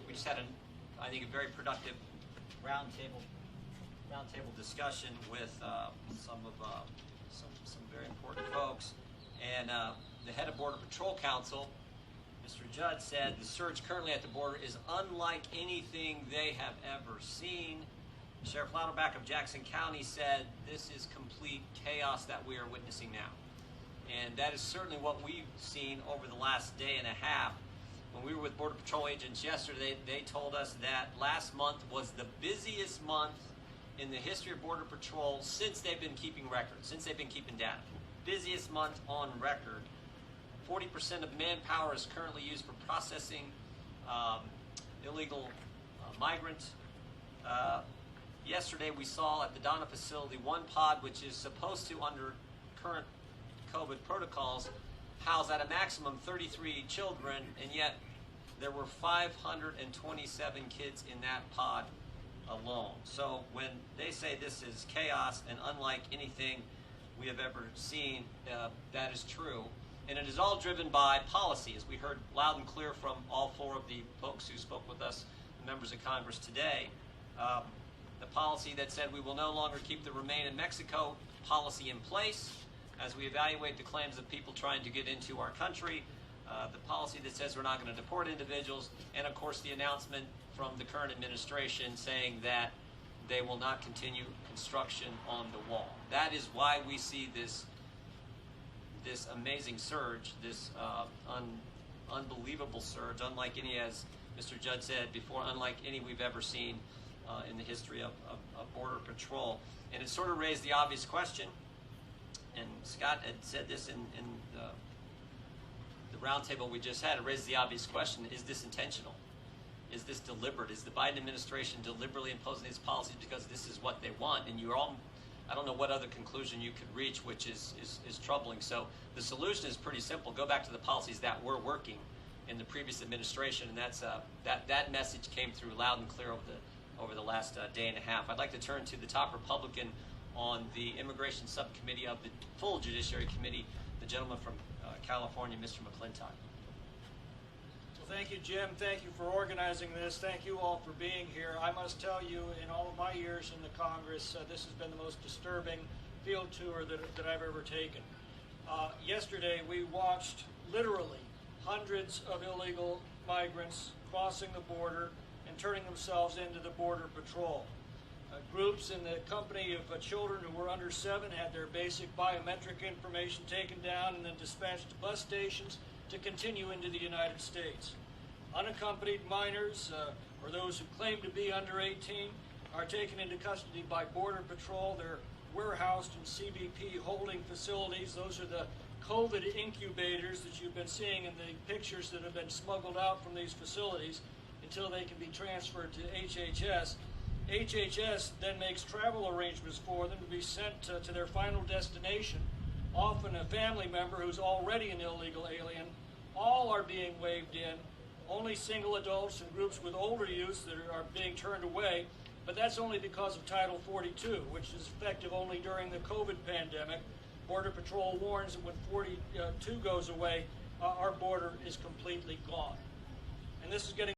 We just had, I think, a very productive roundtable discussion with some very important folks. And the head of Border Patrol Council, Mr. Judd, said the surge currently at the border is unlike anything they have ever seen. Sheriff Louderback of Jackson County said this is complete chaos that we are witnessing now. And that is certainly what we've seen over the last day and a half. When we were with Border Patrol agents yesterday, they told us that last month was the busiest month in the history of Border Patrol since they've been keeping records, since they've been keeping data. Busiest month on record. 40% of manpower is currently used for processing illegal migrants. Yesterday we saw at the Donna facility one pod, which is supposed to, under current COVID protocols, house at a maximum 33 children, and yet there were 527 kids in that pod alone. So when they say this is chaos and unlike anything we have ever seen, that is true. And it is all driven by policy, as we heard loud and clear from all four of the folks who spoke with us, the members of Congress today. The policy that said we will no longer keep the Remain in Mexico policy in place as we evaluate the claims of people trying to get into our country, the policy that says we're not going to deport individuals, and of course the announcement from the current administration saying that they will not continue construction on the wall. That is why we see this amazing surge, this unbelievable surge, unlike any, as Mr. Judd said before, unlike any we've ever seen in the history of Border Patrol. And it sort of raised the obvious question, and Scott had said this in the roundtable we just had, it raised the obvious question: is this intentional? Is this deliberate? Is the Biden administration deliberately imposing these policies because this is what they want? And I don't know what other conclusion you could reach, which is troubling. So the solution is pretty simple. Go back to the policies that were working in the previous administration, and that's that message came through loud and clear over the last day and a half. I'd like to turn to the top Republican on the Immigration Subcommittee of the full Judiciary Committee, the gentleman from California, Mr. McClintock. Well, thank you, Jim. Thank you for organizing this. Thank you all for being here. I must tell you, in all of my years in the Congress, this has been the most disturbing field tour that I've ever taken. Yesterday, we watched literally hundreds of illegal migrants crossing the border and turning themselves into the Border Patrol. Groups in the company of children who were under 7 had their basic biometric information taken down and then dispatched to bus stations to continue into the United States. Unaccompanied minors, or those who claim to be under 18, are taken into custody by Border Patrol. They're warehoused in CBP holding facilities. Those are the COVID incubators that you've been seeing in the pictures that have been smuggled out from these facilities until they can be transferred to HHS. HHS then makes travel arrangements for them to be sent to their final destination, often a family member who's already an illegal alien. All are being waved in. Only single adults and groups with older youths that are being turned away, but that's only because of Title 42, which is effective only during the COVID pandemic. Border Patrol warns that when 42 goes away, our border is completely gone. And this is getting